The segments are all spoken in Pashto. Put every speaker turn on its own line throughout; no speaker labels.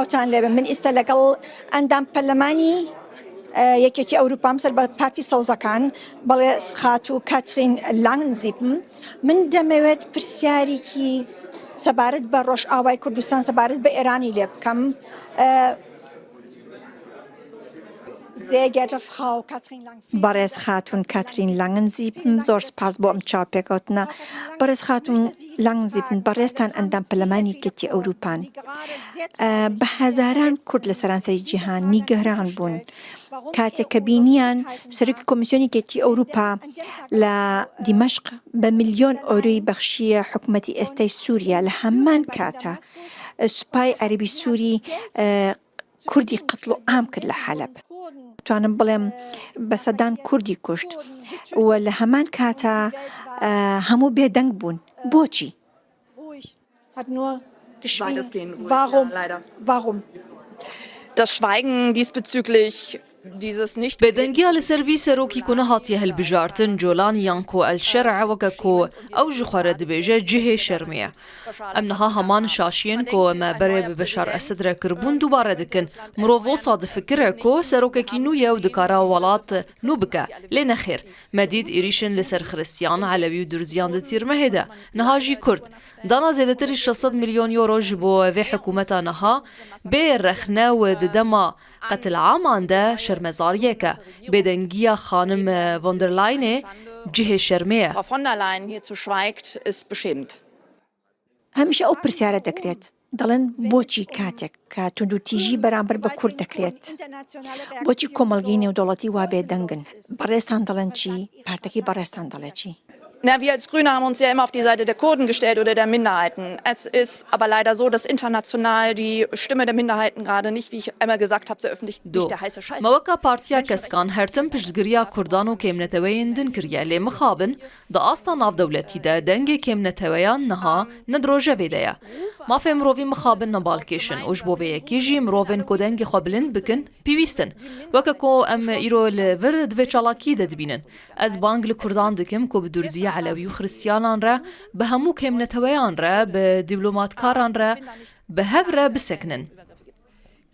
چاوتان لێبن من ئێستا لەگەڵ ئەندام پەرلەمانی یەکێتی ئەوروپام سەر بە پارتی سەوزەکان بەڵێ سخات و کاترین لانگزیپم من دەمەوێت پرسیارێکی سەبارەت بە ڕۆژئاوای کوردستان سەبارەت بە ئێرانی لێ بکەم. بەڕێز خاتون کاترین لانگزیپم زۆر سپاس بۆ ئەم چاوپێکەوتنە. بەڕێز خاتون لانگزیپم بەڕێزتان ئەندام پەرلەمانی یەکێتی ئەوروپان بە هەزاران کورد لە سەرانسەری جیهان نیگەران بوون کاتێک کە بینیان سەرۆکی کۆمیسیۆنی یەکێتی ئەوروپا لە دیمەشق بە ملیۆن ئۆروی بەخشیە حکوومەتی ئێستای سووریا لە هەمان کاتە سوپای عەربی سووری کوردی قتڵ و عام کرد لە حەلەب. توانم بڵێم بە سەدان کوردی کوشت و لە هەمان کاتە هەموو بێدەنگ بوون. بۆچی؟
Das Schweigen diesbezüglich dieses nicht
بێدەنگیا لەسەر وی سەرۆکی کۆنە هاتیە هەلبژارتن جۆلان یانکۆ ئەلشەرع وەکە کۆ ئەو ji xwe re dibêje cihê şermiye. Em niha heman şaşiyên ku me berê bi Beşar Esed re kirbûn dubare dikin. Mirov wisa difikir e ku serokekî nû ye û dikare welat nû bike. Lê nexêr. Me dît êrişên li ser Xristiyan, Elewî û Durziyan di tîrmehê de. Niha jî Kurd. Dana zêdetirî 600 milyon euro ji bo vê hikûmeta niha bê rexne û di dema قتل عامان ده شرمزاريك بدنجيا خانم von der Leyen جهه شرمية.
Frau von der Leyen hierzu schweigt, ist beschämend.
هەمیشە ئەو پرسیارە دەکرێت دەڵێن بۆچی کاتێک کە توندوتیژی بەرامبەر بە کورد دەکرێت بۆچی کۆمەڵگەی نێودەوڵەتی وا بێدەنگن بەڕێستان دەڵێن چی پارتەکەی بەڕێستان دەڵێ چی؟
Na, wir als Grüne haben uns ja immer auf die Seite der Kurden gestellt oder der Minderheiten. Es ist aber leider so, dass international die Stimme der Minderheiten gerade nicht, wie ich einmal gesagt habe, sehr öffentlich nicht der heiße Scheiß.
موقع پارتیا کسکان هرتم پشتگیریا کردان و کمنتویین دن کریه لی مخابن دا آستا ناف دولتی دا دنگ کمنتویان نها ندروجه بیده. ما فهم روی مخابن نبال کشن اوش بو یکیجی مروین کدنگ خوابلند بکن پیوستن وکه کو ام ایرو لورد و چالاکی دد بینن. از بانگ لکردان دکم کو بدرزیه علوی و خریستیانان را به همو کمنتویان را به دیپلماتکاران را به هف را بسکنن.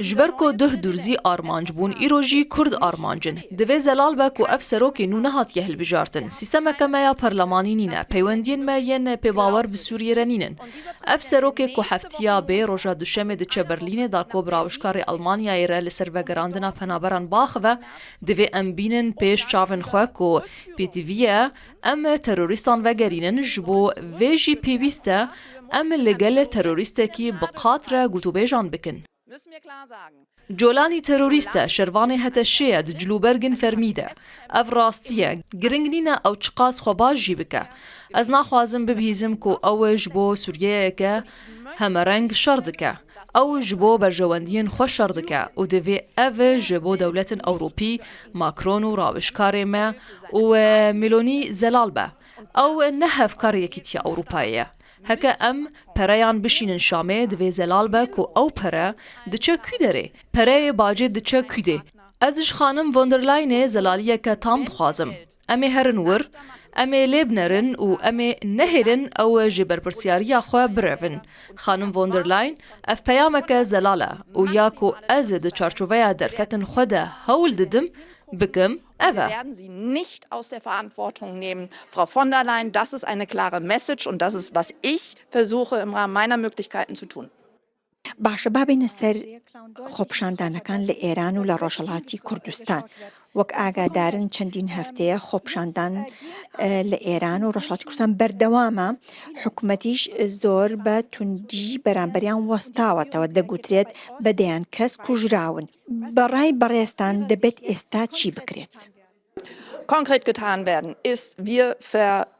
جبر کو ده درزی آرمانج بون ایروژی کرد آرمانجن دوی زلال با کو اف سروکی نو نهات یهل بجارتن سیستم کمایا پارلمانی نینه پیوندین ما ین پیواور به سوریه رنینن اف سروکی کو هفتیا به روژا دوشمه د چبرلین دا کو براوشکار آلمانیا ایره لسر وگراندنا پنابران باخ و دوی ام بینن پیش چاون خو کو پی تی وی ام تروریستان وگرینن جبو ویجی پیوسته ام لگل تروریسته کی بقاتره گوتو بیجان بکن جولانی تروریسته شروانی هته شید جلوبرگن فرمیده اف راستیه گرنگنینه او چقاس خواباج جی بکه از ناخوازم ببهیزم کو اوج بو سوریه که همه رنگ شردکه او جبو برجواندین خوش شردکه و دوی او جبو دولت اوروپی ماکرون و راوشکار ما و میلونی زلال به او نهف کار یکیتی اوروپاییه هکه ام پریان بشینن شامه دوی زلال با کو او پره دچه کوی داره پره باجه دچه کوی ده ازش خانم وندرلاین زلالیه که تام دخوازم امی هرن ور امی لیبنرن و امی نهرن او جبر پرسیاریا خواه برون خانم وندرلاین اف پیامک زلاله و یا کو از د چارچوبه درفتن خوده هول ددم بکم
werden Sie nicht aus der Verantwortung nehmen. Frau von der Leyen, das ist eine klare Message und das ist, was ich versuche im Rahmen meiner Möglichkeiten zu tun.
باشە بابینە سەر خۆپشاندانەکان لە ئێران و لە ڕۆژهەڵاتی کوردستان وەک ئاگادارن چەندین هەفتەیە خۆپشاندان لە ئێران و ڕۆژهەڵاتی کوردستان بەردەوامە حکوومەتیش زۆر بە توندی بەرامبەریان وەستاوەتەوە دەگوترێت بەدەیان کەس کوژراون بەڕای بەڕێستان دەبێت ئێستا چی بکرێت؟
Konkret getan werden ist, wir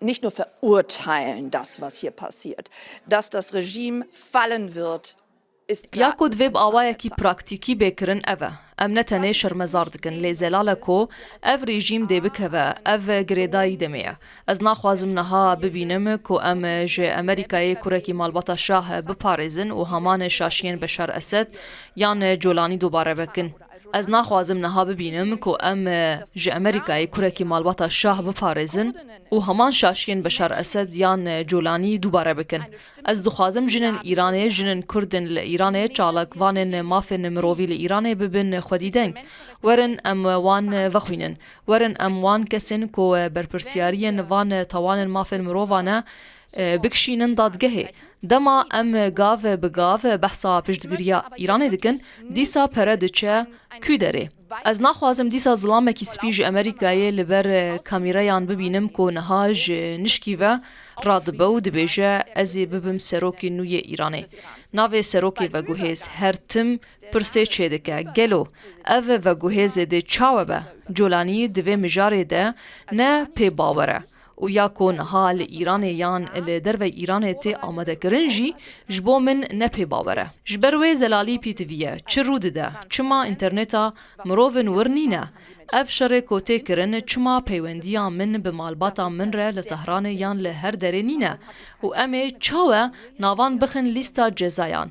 nicht nur verurteilen das, was hier passiert, dass das Regime fallen wird.
یا کود ویب آوایی کی پراکتیکی بکرن اوه ام نتنه شرمزار دکن لی زلاله کو اف رژیم دی بکوه اف گریدایی دمیه از ناخوازم نها ببینم کو ام جه امریکای کرکی مالباتا شاه بپارزن و همان شاشین بشار اسد یان جولانی دوباره بکن از ناخوازم نها ببینم کو ام جی امریکای کرکی مالباتا شاه بپارێزن و هەمان شاشین بەشار ئەسەد یان جۆلانی دووبارە بکن. از دخوازم جنن ئیرانێ جنن کوردن لە ئیرانێ چاڵکوانن مافێن مرۆڤی لە ئیرانێ ببن خودی دەنگ. ورن ام وان وخوینن ورن ام وان کسین کو برپرسیارین وان توان مافن مرووانا بکشینن دادگهه دما ام گاو بگاو بحثا پشتگیریا ایران دکن دیسا پرد چه کی داره از نخوازم دیسا ظلامکی سپیج امریکایی لبر کامیرایان ببینم کو نهاج نشکی و رادبه و دبیجه ازی ببم سروکی نوی ایرانه ناوی سروکی و گوهیز هر تم پرسه چه دکه گلو او و گوهیز ده چاوه به جولانی دوی مجاره ده نه پی باوره و یا کن حال ایران یان در و ایران تی آمده کرنجی جبو من نپی باوره جبروی زلالی پیتویه چه رود ده چما انترنتا مروون ورنینه اف شر کوته کرن چما پیوندیا من به مالباتا من ره لتهران یان لهر درنینه و امه چاوه ناوان بخن لیستا جزایان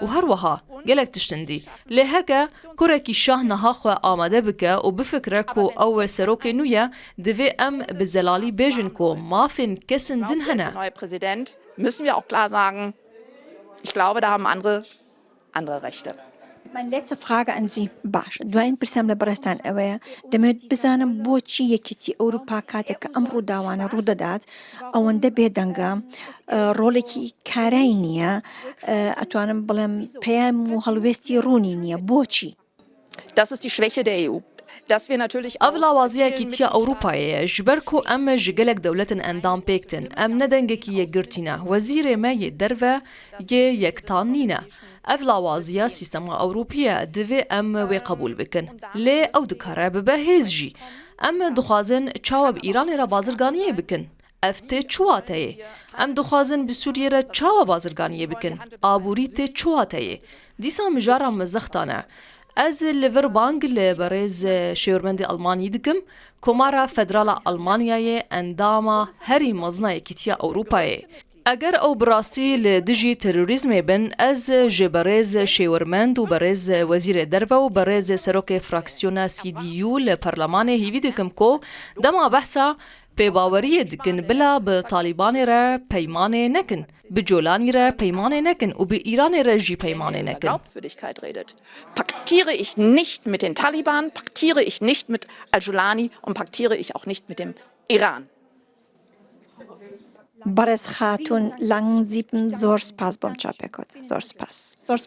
و هر وها گلک تشتندی لهکه کرکی شاه نها خو آماده بکه و بفکره کو او سروک نویا دوی ام بزلالی بیجن کو مافین کسن دن هنه.
Neue Präsident, müssen wir auch klar sagen, ich glaube, da haben andere Rechte.
Meine letzte Frage an Sie. باش دوين برسام لبرستان اوه دمت بزانم بو چی یکیتی اوروپا کاتک امرو داوانه رو دادات اونده بیدنگا رولکی کارای نیه اتوانم بلم پیام و هلوستی رونی نیه بو چی؟
Das ist die Schwäche der EU. Dass wir natürlich
اولا وازیه کی تیا اوروپایه جبرکو ام جگلک دولتن اندام پیکتن ام ندنگه کی یگرتینه وزیر ما ی درو ی یکتانینه اولا وازیه سیستم اوروپیه دوی ام وی قبول بکن لی او دکاره ببه هیزجی ام دخوازن چاوب ایران را بازرگانیه بکن افته چواته ام دخوازن بسوریه را چاوب بازرگانیه بکن آبوری ته چواته دیسا مجارا مزختانه از لیور بانگ لبرز شوربند آلمانی دکم کمارا فدرال آلمانیای انداما هری مزنای کتیا اوروپای اگر او براستی لدجی تروریزم بن از جبرز شورمند و برز وزیر دربه و برز سروک فراکسیون CDU لپرلمان هیوی دکم کو دما بحثا پیباوری دکن بلا به طالبان را پیمانه نکن به جولانی را پیمانه نکن و به ایران را جی پیمانه نکن.
Glaubwürdigkeit redet. Paktiere ich nicht mit den Taliban, paktiere ich nicht mit Al-Jolani und paktiere ich auch nicht mit dem Iran.
برس خاتون لنگ زیبن زور سپاس بام چاپه کد زور سپاس